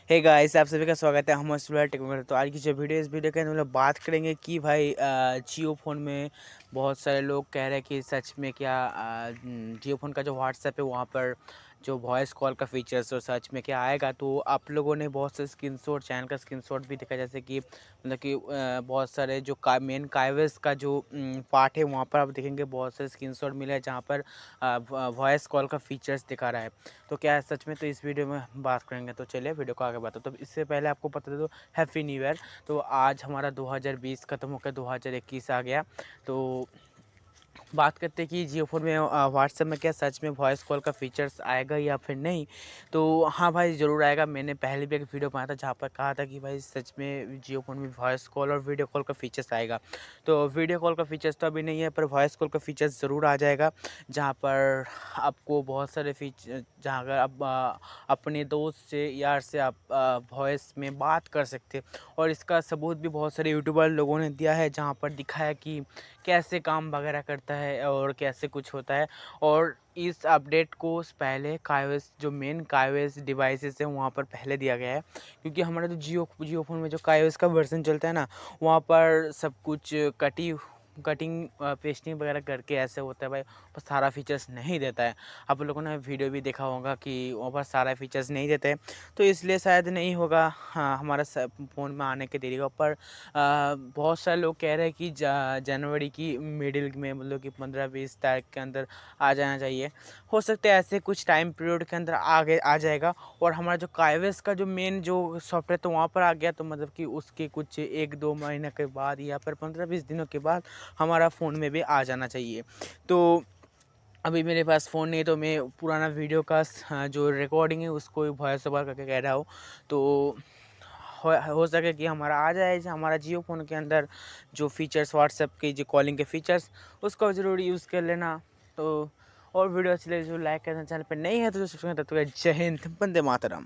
Hey guys, आप सभी का स्वागत है। हम टेक्नोलॉजी। तो आज की जो वीडियो, इस वीडियो के अंदर हम लोग बात करेंगे कि भाई जियो फ़ोन में बहुत सारे लोग कह रहे हैं कि सच में क्या जियो फ़ोन का जो व्हाट्सएप है वहाँ पर जो वॉइस कॉल का फीचर्स और सच में क्या आएगा। तो आप लोगों ने बहुत से स्क्रीनशॉट, चैनल का स्क्रीनशॉट भी देखा, जैसे कि मतलब कि बहुत सारे जो मेन काइवेस का जो पार्ट है वहाँ पर आप देखेंगे बहुत सारे स्क्रीनशॉट मिले हैं जहाँ पर वॉइस कॉल का फीचर्स दिखा रहा है। तो क्या है सच में, तो इस वीडियो में हम बात करेंगे। तो चलिए वीडियो को आगे बढ़ाते। तो इससे पहले आपको पता दे दो, हैप्पी न्यू ईयर। तो आज हमारा 2020 खत्म होकर 2021 आ गया। तो बात करते हैं कि जियो फ़ोन में व्हाट्सएप में क्या सच में वॉइस कॉल का फीचर्स आएगा या फिर नहीं। तो हाँ भाई, ज़रूर आएगा। मैंने पहले भी एक वीडियो बनाया था जहाँ पर कहा था कि भाई सच में जियो फ़ोन में वॉइस कॉल और वीडियो कॉल का फीचर्स आएगा। तो वीडियो कॉल का फीचर्स तो अभी नहीं है, पर वॉइस कॉल का फीचर्स ज़रूर आ जाएगा, जहाँ पर आपको बहुत सारे जहाँ अगर आप अपने दोस्त से, यार से आप वॉइस में बात कर सकते। और इसका सबूत भी बहुत सारे यूट्यूबर लोगों ने दिया है, जहाँ पर दिखाया कि कैसे काम वगैरह करता है और कैसे कुछ होता है। और इस अपडेट को पहले काइओएस, जो मेन काइओएस डिवाइसेस हैं वहाँ पर पहले दिया गया है, क्योंकि हमारा जो जियो फ़ोन में जो काइओएस का वर्जन चलता है ना, वहाँ पर सब कुछ कटिंग पेस्टिंग वगैरह करके ऐसे होता है भाई, पर सारा फीचर्स नहीं देता है। आप लोगों ने वीडियो भी देखा होगा कि वहाँ पर सारा फीचर्स नहीं देते हैं, तो इसलिए शायद नहीं होगा। हाँ, हमारा फ़ोन में आने के देरी का। पर बहुत सारे लोग कह रहे हैं कि जनवरी की मिडिल में, मतलब कि 15-20 तारीख के अंदर आ जाना चाहिए। हो सकता है ऐसे कुछ टाइम पीरियड के अंदर आगे आ जाएगा। और हमारा जो काइओएस का जो मेन जो सॉफ्टवेयर तो वहाँ पर आ गया, तो मतलब कि उसके कुछ 1-2 महीने के बाद या फिर 15-20 दिनों के बाद हमारा फ़ोन में भी आ जाना चाहिए। तो अभी मेरे पास फ़ोन नहीं है, तो मैं पुराना वीडियो का जो रिकॉर्डिंग है उसको वॉइस ओवर करके कह रहा हूँ। तो हो सके कि हमारा आ जाए, जो हमारा जियो फ़ोन के अंदर जो फ़ीचर्स, व्हाट्सएप की जो कॉलिंग के फ़ीचर्स, उसको ज़रूर यूज़ कर लेना। तो और वीडियो अच्छी लगे जो लाइक करना, चैनल पे नहीं है तो जो सब्सक्राइब। तब तक जय हिंद, वंदे मातरम।